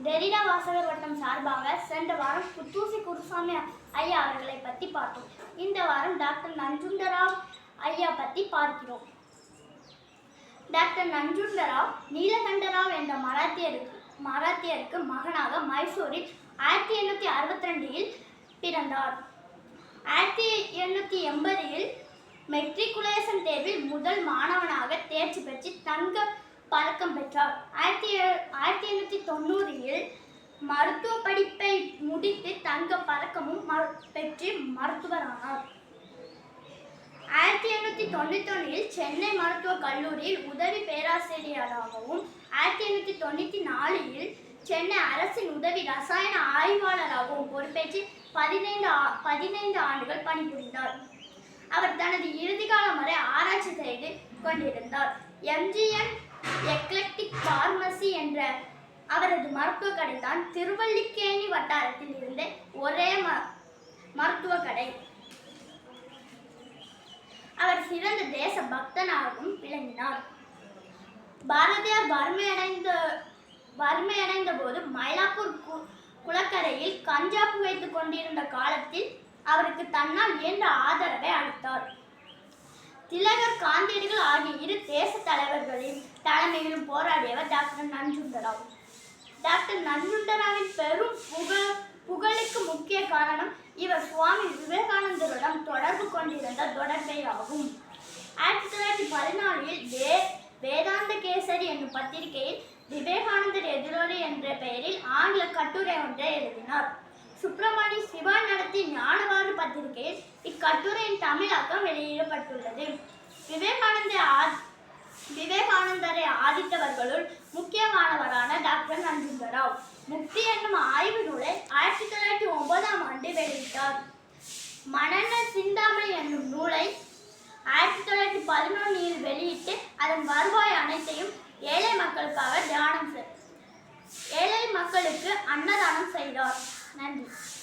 Derrida வாசகர் வட்டம் சார்பாக சென்ற வாரம் புத்தூசி குருசாமி ஐயா அவர்களை பற்றி பார்த்தோம். இந்த வாரம் டாக்டர் நஞ்சுண்டராவ் ஐயா பற்றி பார்க்கிறோம். டாக்டர் நஞ்சுண்டராவ் நீலகண்டராவ் என்ற மராத்தியருக்கு மகனாக மைசூரில் 1862 பிறந்தார். 1880 மெட்ரிகுலேஷன் தேர்வில் முதல் மாணவனாக தேர்ச்சி பெற்று தங்க பதக்கம் பெற்றார். 1890 மருத்துவ படிப்பை முடித்து தங்க பதக்கமும் பெற்று மருத்துவரானார். 1891 சென்னை மருத்துவக் கல்லூரியில் உதவி பேராசிரியராகவும் 1894 சென்னை அரசின் உதவி ரசாயன ஆய்வாளராகவும் பொறுப்பேற்று 15 ஆண்டுகள் பணிபுரிந்தார். அவர் தனது இறுதி காலம் வரை ஆராய்ச்சி செய்து கொண்டிருந்தார். MGN எக்லெக்டிக் பார்மசி என்ற அவரது மருத்துவக் கடை தான் திருவல்லிக்கேணி வட்டாரத்தில் இருந்த ஒரே மருத்துவக் கடை. அவர் சிறந்த தேச பக்தனாகவும் விளங்கினார். பாரதியார் வறுமையடைந்த போது மயிலாப்பூர் குளக்கரையில் கஞ்சாப்பு வைத்துக் கொண்டிருந்த காலத்தில் அவருக்கு தன்னால் இயன்ற ஆதரவை அளித்தார். திலகர், காந்தியடிகள் ஆகிய இரு தேச தலைவர்களின் தலைமையிலும் போராடியவர் டாக்டர் நஞ்சுண்டராவ். டாக்டர் நஞ்சுண்டராவின் பெரும் புகழுக்கு முக்கிய காரணம் இவர் சுவாமி விவேகானந்தருடன் தொடர்பு கொண்டிருந்த தொடர்பே ஆகும். 1914 வேதாந்த கேசரி என்னும் பத்திரிகையில் விவேகானந்தர் எதிரொலி என்ற பெயரில் ஆங்கில கட்டுரை ஒன்றை எழுதினார். சுப்பிரமணிய சிவா நடத்திய ஞானவாறு பத்திரிகையில் இக்கட்டுரையின் தமிழாக்கம் வெளியிடப்பட்டுள்ளது. விவேகானந்தரை ஆதித்தவர்களுள் முக்கியமானவரான டாக்டர் நஞ்சுண்டராவ் முக்தி என்னும் ஆய்வு நூலை 1909 வெளியிட்டார். மனன சிந்தாமணி என்னும் நூலை 1911 வெளியிட்டு அதன் வருவாய் அனைத்தையும் ஏழை மக்களுக்கு அன்னதானம் செய்தார். நன்றி.